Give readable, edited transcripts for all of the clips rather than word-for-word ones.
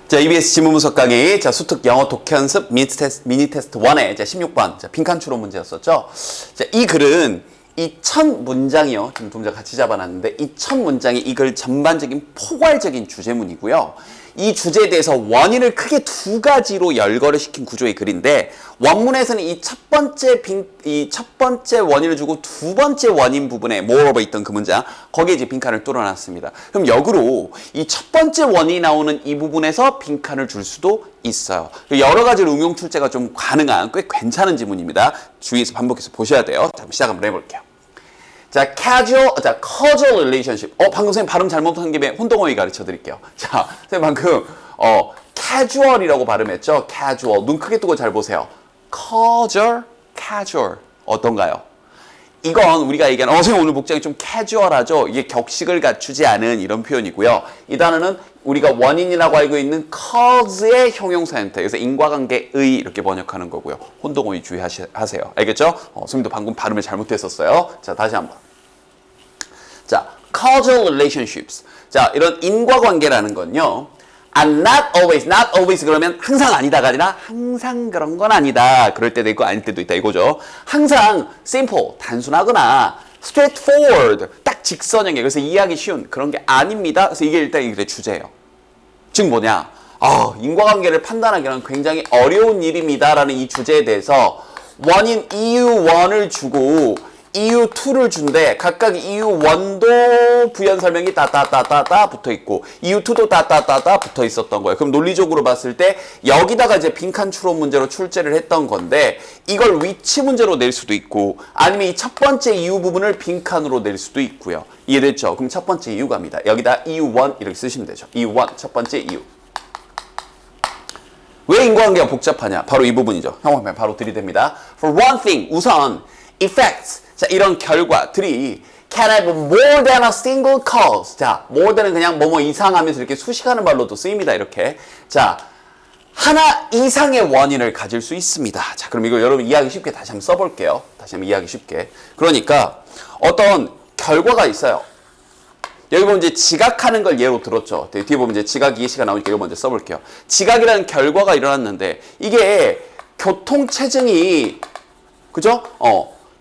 자, EBS 지문분석 강의, 자, 수특 영어 독해연습 미니 테스트 1의 자, 16번, 자, 빈칸 추론 문제였었죠. 자, 이 글은 이 첫 문장이요. 지금 동작 같이 잡아놨는데, 이 첫 문장이 이 글 전반적인 포괄적인 주제문이고요. 이 주제에 대해서 원인을 크게 두 가지로 열거를 시킨 구조의 글인데, 원문에서는 이 첫 번째 원인을 주고 두 번째 원인 부분에 moreover 있던 그 문장, 거기에 이제 빈칸을 뚫어놨습니다. 그럼 역으로 이 첫 번째 원인이 나오는 이 부분에서 빈칸을 줄 수도 있어요. 여러 가지로 응용 출제가 좀 가능한 꽤 괜찮은 지문입니다. 주의해서 반복해서 보셔야 돼요. 자, 시작 한번 해볼게요. 자, causal relationship. 방금 선생님 발음 잘못한 김에 혼동어휘 가르쳐 드릴게요. 자, 선생님 방금, casual이라고 발음했죠? casual. 눈 크게 뜨고 잘 보세요. casual. 어떤가요? 이건 우리가 얘기하는, 선생님 오늘 복장이 좀 casual하죠? 이게 격식을 갖추지 않은 이런 표현이고요. 이 단어는 우리가 원인이라고 알고 있는 cause의 형용사 형태. 그래서 인과관계의 이렇게 번역하는 거고요. 혼동어휘 주의하세요. 알겠죠? 선생님도 방금 발음을 잘못했었어요. 자, 다시 한번. 자, causal relationships. 자, 이런 인과관계라는 건요. And not always 그러면 항상 아니다가 아니라 항상 그런 건 아니다. 그럴 때도 있고 아닐 때도 있다 이거죠. 항상 simple, 단순하거나 straightforward, 딱 직선형이에요. 그래서 이해하기 쉬운 그런 게 아닙니다. 그래서 이게 일단 이 주제예요. 즉 뭐냐? 인과관계를 판단하기는 굉장히 어려운 일입니다라는 이 주제에 대해서 원인 EU1을 주고 EU2를 준대. 각각 EU1도 부연 설명이 따따따따따 붙어 있고 EU2도 따따따따 붙어 있었던 거예요. 그럼 논리적으로 봤을 때 여기다가 이제 빈칸 추론 문제로 출제를 했던 건데 이걸 위치 문제로 낼 수도 있고 아니면 이 첫 번째 EU 부분을 빈칸으로 낼 수도 있고요. 이해됐죠? 그럼 첫 번째 EU 갑니다. 여기다 EU1 이렇게 쓰시면 되죠. EU1 첫 번째 EU. 왜 인과관계가 복잡하냐? 바로 이 부분이죠. 형 바로 들이댑니다. For one thing, 우선 effects. 자, 이런 결과들이 can have more than a single cause. 자, more than은 그냥 뭐뭐 이상하면서 이렇게 수식하는 말로도 쓰입니다. 이렇게. 자, 하나 이상의 원인을 가질 수 있습니다. 자, 그럼 이거 여러분 이해하기 쉽게 다시 한번 써볼게요. 다시 한번 이해하기 쉽게. 그러니까 어떤 결과가 있어요. 여기 보면 이제 지각하는 걸 예로 들었죠. 뒤에 보면 이제 지각 예시가 나오니까 이거 먼저 써볼게요. 지각이라는 결과가 일어났는데 이게 교통체증이 그죠?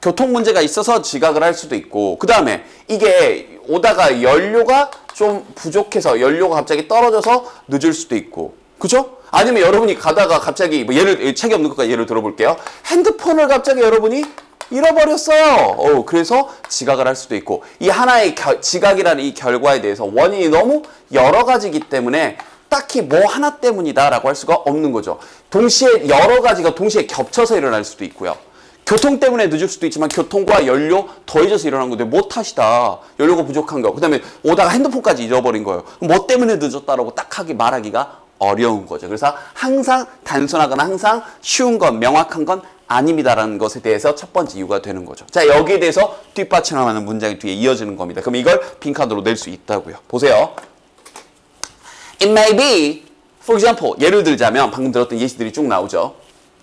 교통 문제가 있어서 지각을 할 수도 있고 그 다음에 이게 오다가 연료가 좀 부족해서 연료가 갑자기 떨어져서 늦을 수도 있고 그죠? 아니면 여러분이 가다가 갑자기 책이 없는 것까지 예를 들어볼게요. 핸드폰을 갑자기 여러분이 잃어버렸어요. 그래서 지각을 할 수도 있고 이 하나의 지각이라는 이 결과에 대해서 원인이 너무 여러 가지이기 때문에 딱히 뭐 하나 때문이다라고 할 수가 없는 거죠. 동시에 여러 가지가 동시에 겹쳐서 일어날 수도 있고요. 교통 때문에 늦을 수도 있지만 교통과 연료 더해져서 일어난 건데 뭐 탓이다. 연료가 부족한 거. 그 다음에 오다가 핸드폰까지 잃어버린 거예요. 뭐 때문에 늦었다라고 딱하게 말하기가 어려운 거죠. 그래서 항상 단순하거나 항상 쉬운 건 명확한 건 아닙니다라는 것에 대해서 첫 번째 이유가 되는 거죠. 자, 여기에 대해서 뒷받침하는 문장이 뒤에 이어지는 겁니다. 그럼 이걸 빈칸으로 낼 수 있다고요. 보세요. It may be, for example, 예를 들자면 방금 들었던 예시들이 쭉 나오죠.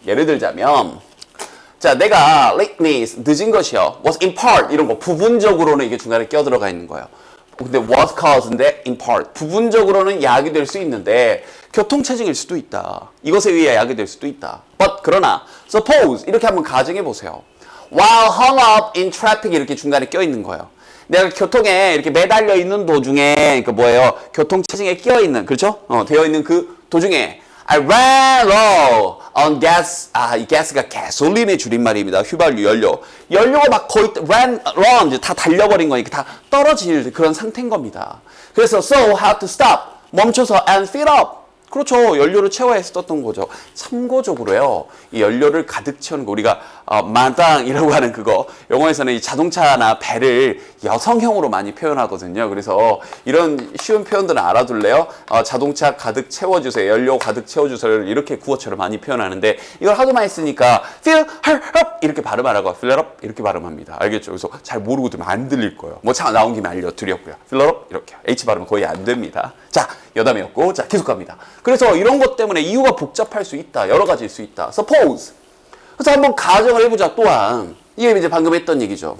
예를 들자면 자, 내가 lateness, 늦은 것이요. was in part, 이런 거 부분적으로는 이게 중간에 껴들어가 있는 거예요. 근데 was cause인데 in part, 부분적으로는 야기될 수 있는데 교통체증일 수도 있다. 이것에 의해 야기될 수도 있다. But 그러나 suppose 이렇게 한번 가정해 보세요. While hung up in traffic 이렇게 중간에 껴 있는 거예요. 내가 교통에 이렇게 매달려 있는 도중에 그 뭐예요? 교통체증에 끼어 있는 그렇죠? 되어 있는 그 도중에 I ran low on gas. 이 gas가 가솔린의 줄임말입니다. 휘발유, 연료. 연료가 막 거의 run 이제 다 달려버린 거니까 다 떨어질 그런 상태인 겁니다. 그래서 so had to stop. 멈춰서 and fill up. 그렇죠. 연료를 채워야 했었던 거죠. 참고적으로요. 이 연료를 가득 채우는 거 우리가 마당이라고 하는 그거 영어에서는 이 자동차나 배를 여성형으로 많이 표현하거든요. 그래서 이런 쉬운 표현들은 알아둘래요. 자동차 가득 채워주세요. 연료 가득 채워주세요. 이렇게 구어체로 많이 표현하는데 이걸 하도 많이 쓰니까 fill her up 이렇게 발음하라고 fill her up 이렇게 발음합니다. 알겠죠? 그래서 잘 모르고 들으면 안 들릴 거예요. 뭐 차 나온 김에 알려드렸고요. fill her up 이렇게 H 발음은 거의 안 됩니다. 자, 여담이었고 자 계속 갑니다. 그래서 이런 것 때문에 이유가 복잡할 수 있다. 여러 가지일 수 있다. Suppose. 그래서 한번 가정을 해보자. 또한 이게 이제 방금 했던 얘기죠.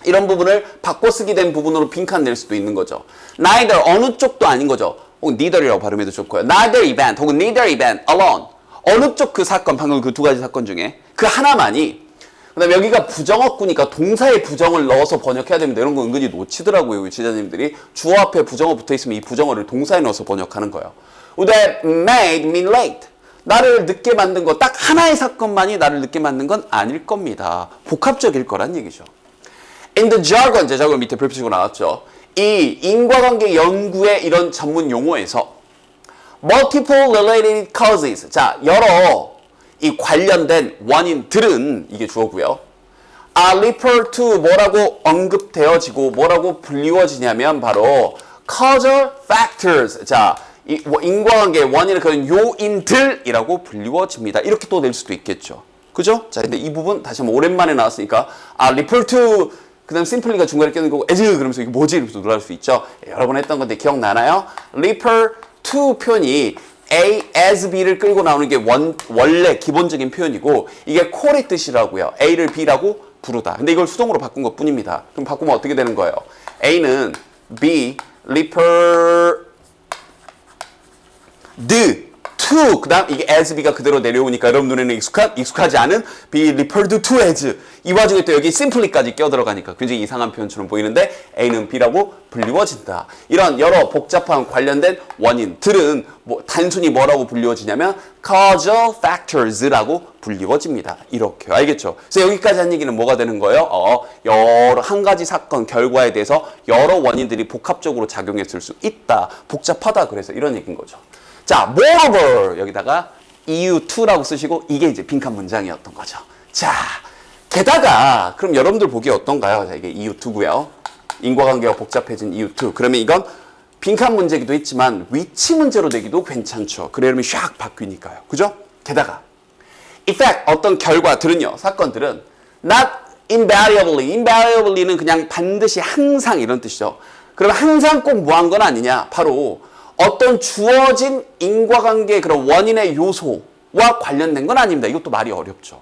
이런 부분을 바꿔쓰기 된 부분으로 빈칸 낼 수도 있는 거죠. Neither 어느 쪽도 아닌 거죠. 혹은 neither이라고 발음해도 좋고요. neither event 혹은 neither event alone. 어느 쪽 그 사건, 방금 그 두 가지 사건 중에 그 하나만이. 그다음에 여기가 부정어구니까 동사의 부정을 넣어서 번역해야 됩니다. 이런 거 은근히 놓치더라고요. 지자님들이 주어 앞에 부정어 붙어있으면 이 부정어를 동사에 넣어서 번역하는 거예요. That made me late. 나를 늦게 만든 거, 딱 하나의 사건만이 나를 늦게 만든 건 아닐 겁니다. 복합적일 거란 얘기죠. In the jargon, 제 jargon 밑에 별표치고 나왔죠. 이 인과관계 연구의 이런 전문 용어에서 multiple related causes, 자, 여러 이 관련된 원인들은, 이게 주어고요. are referred to 뭐라고 언급되어지고 뭐라고 불리워지냐면 바로 causal factors, 자, 이 인과관계 원인의 그런 요인들이라고 불리워집니다. 이렇게 또 낼 수도 있겠죠. 그죠? 자, 근데 이 부분 다시 한번 오랜만에 나왔으니까 refer to 그 다음 simply가 중간에 껴는 거고 as 그러면서 이게 뭐지? 이러면서 놀랄 수 있죠. 여러 번 했던 건데 기억나나요? refer to 표현이 A, as, B를 끌고 나오는 게 원래 기본적인 표현이고 이게 call의 뜻이라고요. A를 B라고 부르다. 근데 이걸 수동으로 바꾼 것 뿐입니다. 그럼 바꾸면 어떻게 되는 거예요? A는 B, refer to, 그 다음 이게 as B가 그대로 내려오니까 여러분 눈에는 익숙하지 않은 be referred to as. 이 와중에 또 여기 simply까지 껴들어가니까 굉장히 이상한 표현처럼 보이는데 A는 B라고 불리워진다. 이런 여러 복잡한 관련된 원인들은 단순히 뭐라고 불리워지냐면 causal factors라고 불리워집니다. 이렇게 알겠죠? 그래서 여기까지 한 얘기는 뭐가 되는 거예요? 여러 한 가지 사건 결과에 대해서 여러 원인들이 복합적으로 작용했을 수 있다. 복잡하다. 그래서 이런 얘기인 거죠. 자, moreover 여기다가 EU2라고 쓰시고 이게 이제 빈칸 문장이었던 거죠. 자, 게다가 그럼 여러분들 보기에 어떤가요? 자, 이게 EU2고요. 인과관계가 복잡해진 EU2. 그러면 이건 빈칸 문제기도 했지만 위치 문제로 내기도 괜찮죠. 그러면 샥 바뀌니까요. 그죠? 게다가 effect 어떤 결과들은요. 사건들은 not invariably. invariably는 그냥 반드시 항상 이런 뜻이죠. 그럼 항상 꼭 무한 건 아니냐? 바로 어떤 주어진 인과관계의 그런 원인의 요소와 관련된 건 아닙니다. 이것도 말이 어렵죠.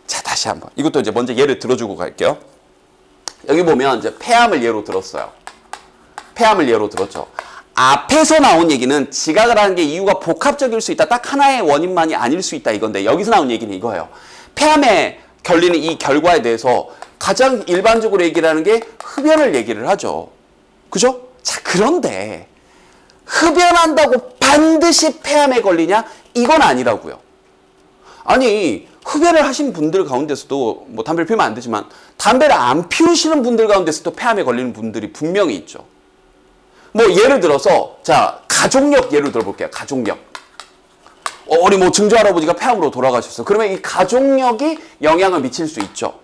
자, 다시 한번. 이것도 이제 먼저 예를 들어주고 갈게요. 여기 보면 이제 폐암을 예로 들었어요. 폐암을 예로 들었죠. 앞에서 나온 얘기는 지각을 하는 게 이유가 복합적일 수 있다. 딱 하나의 원인만이 아닐 수 있다. 이건데 여기서 나온 얘기는 이거예요. 폐암에 걸리는 이 결과에 대해서 가장 일반적으로 얘기를 하는 게 흡연을 얘기를 하죠. 그죠? 자, 그런데 흡연한다고 반드시 폐암에 걸리냐? 이건 아니라고요. 아니, 흡연을 하신 분들 가운데서도 뭐 담배를 피우면 안 되지만 담배를 안 피우시는 분들 가운데서도 폐암에 걸리는 분들이 분명히 있죠. 뭐 예를 들어서 자, 가족력 예를 들어볼게요. 가족력. 우리 뭐 증조 할아버지가 폐암으로 돌아가셨어. 그러면 이 가족력이 영향을 미칠 수 있죠.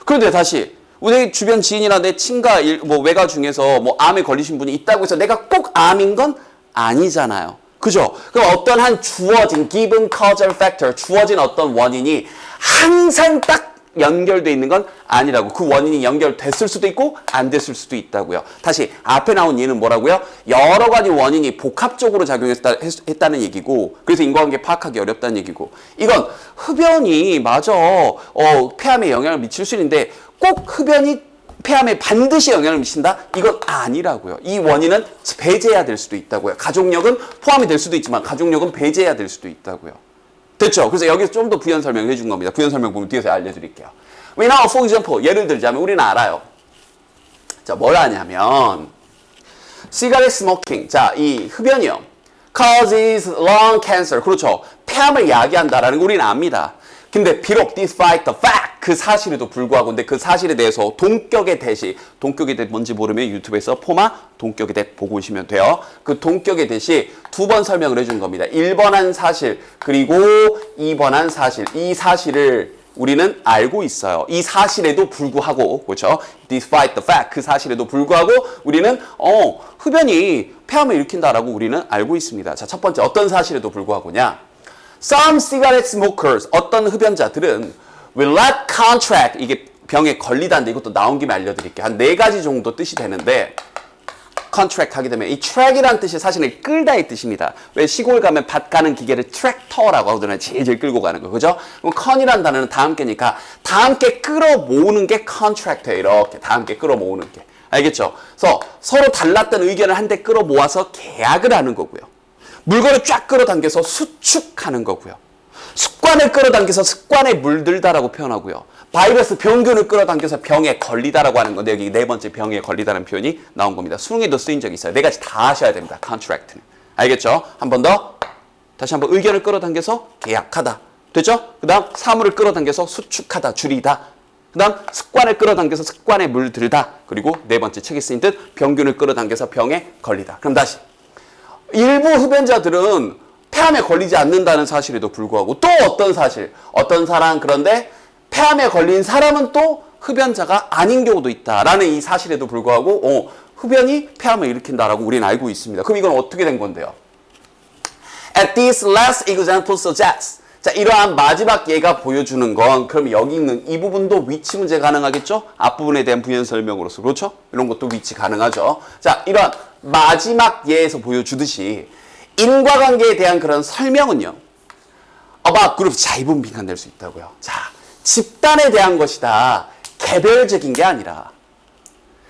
그런데 다시 우리 주변 지인이나 내 친가, 뭐 외가 중에서 뭐 암에 걸리신 분이 있다고 해서 내가 꼭 암인 건 아니잖아요. 그죠? 그럼 어떤 한 주어진 given causal factor, 주어진 어떤 원인이 항상 딱 연결돼 있는 건 아니라고. 그 원인이 연결됐을 수도 있고 안 됐을 수도 있다고요. 다시 앞에 나온 예는 뭐라고요? 여러 가지 원인이 복합적으로 작용했다는 얘기고, 그래서 인과관계 파악하기 어렵다는 얘기고, 이건 흡연이 맞아 폐암에 영향을 미칠 수 있는데 꼭 흡연이 폐암에 반드시 영향을 미친다? 이건 아니라고요. 이 원인은 배제해야 될 수도 있다고요. 가족력은 포함이 될 수도 있지만 가족력은 배제해야 될 수도 있다고요. 됐죠? 그래서 여기서 좀 더 부연 설명을 해준 겁니다. 부연 설명 보면 뒤에서 알려드릴게요. We know, for example, 예를 들자면 우리는 알아요. 자, 뭘 아냐면 cigarette smoking, 자, 이 흡연이요. causes lung cancer, 그렇죠. 폐암을 야기한다라는 거 우리는 압니다. 근데 비록 despite the fact, 그 사실에도 불구하고, 근데 그 사실에 대해서 동격의 대시, 동격의 대 뭔지 모르면 유튜브에서 포마 동격의 대 보고 오시면 돼요. 그 동격의 대시 두 번 설명을 해준 겁니다. 1번한 사실, 그리고 2번한 사실. 이 사실을 우리는 알고 있어요. 이 사실에도 불구하고, 그렇죠? Despite the fact, 그 사실에도 불구하고 우리는 흡연이 폐암을 일으킨다라고 우리는 알고 있습니다. 자, 첫 번째 어떤 사실에도 불구하고냐? Some cigarette smokers, 어떤 흡연자들은 will not contract, 이게 병에 걸리다는데 이것도 나온 김에 알려드릴게요. 한 4가지 정도 뜻이 되는데 contract 하게 되면 이 track이라는 뜻이 사실은 끌다의 뜻입니다. 왜 시골 가면 밭 가는 기계를 트랙터라고 하거든요. 질질 끌고 가는 거, 그죠? 그럼 con이라는 단어는 다 함께니까 다 함께 끌어모으는 게 contract예요. 이렇게 다 함께 끌어모으는 게. 알겠죠? 그래서 서로 달랐던 의견을 한데 끌어모아서 계약을 하는 거고요. 물건을 쫙 끌어당겨서 수축하는 거고요. 습관을 끌어당겨서 습관에 물들다라고 표현하고요. 바이러스 병균을 끌어당겨서 병에 걸리다라고 하는 건데 여기 네 번째 병에 걸리다라는 표현이 나온 겁니다. 수능에도 쓰인 적이 있어요. 네 가지 다 하셔야 됩니다. contract는. 알겠죠? 한 번 더. 다시 한번 의견을 끌어당겨서 계약하다. 됐죠? 그 다음 사물을 끌어당겨서 수축하다, 줄이다. 그 다음 습관을 끌어당겨서 습관에 물들다. 그리고 네 번째 책에 쓰인 듯 병균을 끌어당겨서 병에 걸리다. 그럼 다시. 일부 흡연자들은 폐암에 걸리지 않는다는 사실에도 불구하고 또 어떤 사실, 어떤 사람 그런데 폐암에 걸린 사람은 또 흡연자가 아닌 경우도 있다라는 이 사실에도 불구하고 흡연이 폐암을 일으킨다라고 우리는 알고 있습니다. 그럼 이건 어떻게 된 건데요? At this last example suggests. 자, 이러한 마지막 예가 보여주는 건 그럼 여기 있는 이 부분도 위치 문제 가능하겠죠? 앞부분에 대한 부연 설명으로서. 그렇죠? 이런 것도 위치 가능하죠. 자, 이러한 마지막 예에서 보여주듯이 인과관계에 대한 그런 설명은요. about group 자의분 빈칸될 수 있다고요. 자, 집단에 대한 것이다. 개별적인 게 아니라.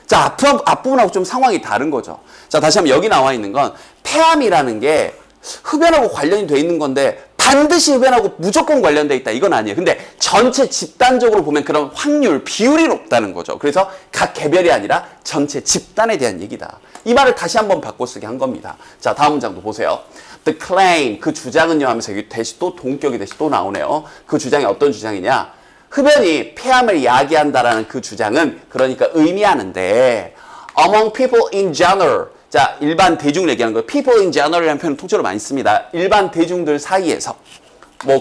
자, 앞부분하고 좀 상황이 다른 거죠. 자, 다시 한번 여기 나와 있는 건 폐암이라는 게 흡연하고 관련이 돼 있는 건데 반드시 흡연하고 무조건 관련돼 있다. 이건 아니에요. 근데 전체 집단적으로 보면 그런 확률, 비율이 높다는 거죠. 그래서 각 개별이 아니라 전체 집단에 대한 얘기다. 이 말을 다시 한번 바꿔쓰기 한 겁니다. 자, 다음 문장도 보세요. The claim, 그 주장은요 하면서 여기 대시 또 동격이 대시 또 나오네요. 그 주장이 어떤 주장이냐? 흡연이 폐암을 야기한다라는 그 주장은 그러니까 의미하는데 among people in general. 자, 일반 대중을 얘기하는 거예요. people in general이라는 표현을 통째로 많이 씁니다. 일반 대중들 사이에서.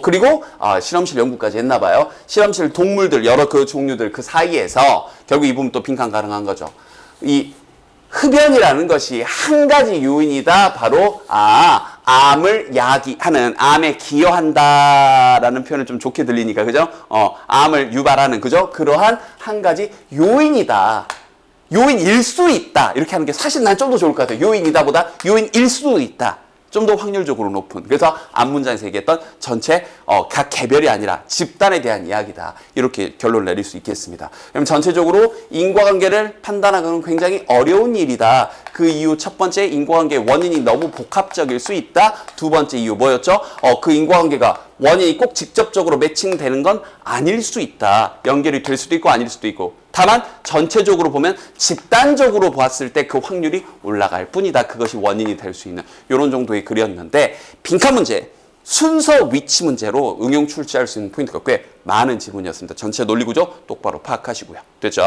그리고 실험실 연구까지 했나 봐요. 실험실 동물들 여러 그 종류들 그 사이에서 결국 이 부분 또 빈칸 가능한 거죠. 이 흡연이라는 것이 한 가지 요인이다. 바로 암을 야기하는, 암에 기여한다라는 표현을 좀 좋게 들리니까 그죠? 암을 유발하는 그죠? 그러한 한 가지 요인이다. 요인일 수 있다. 이렇게 하는 게 사실 난 좀 더 좋을 것 같아요. 요인이다 보다 요인일 수도 있다. 좀 더 확률적으로 높은. 그래서 앞문장에서 얘기했던 전체 각 개별이 아니라 집단에 대한 이야기다. 이렇게 결론을 내릴 수 있겠습니다. 그럼 전체적으로 인과관계를 판단하기는 굉장히 어려운 일이다. 그 이유 첫 번째 인과관계 원인이 너무 복합적일 수 있다. 두 번째 이유 뭐였죠? 그 인과관계가 원인이 꼭 직접적으로 매칭되는 건 아닐 수 있다. 연결이 될 수도 있고 아닐 수도 있고. 다만 전체적으로 보면 집단적으로 보았을 때 그 확률이 올라갈 뿐이다. 그것이 원인이 될 수 있는 이런 정도의 글이었는데 빈칸 문제, 순서 위치 문제로 응용 출제할 수 있는 포인트가 꽤 많은 지문이었습니다. 전체 논리구조 똑바로 파악하시고요. 됐죠?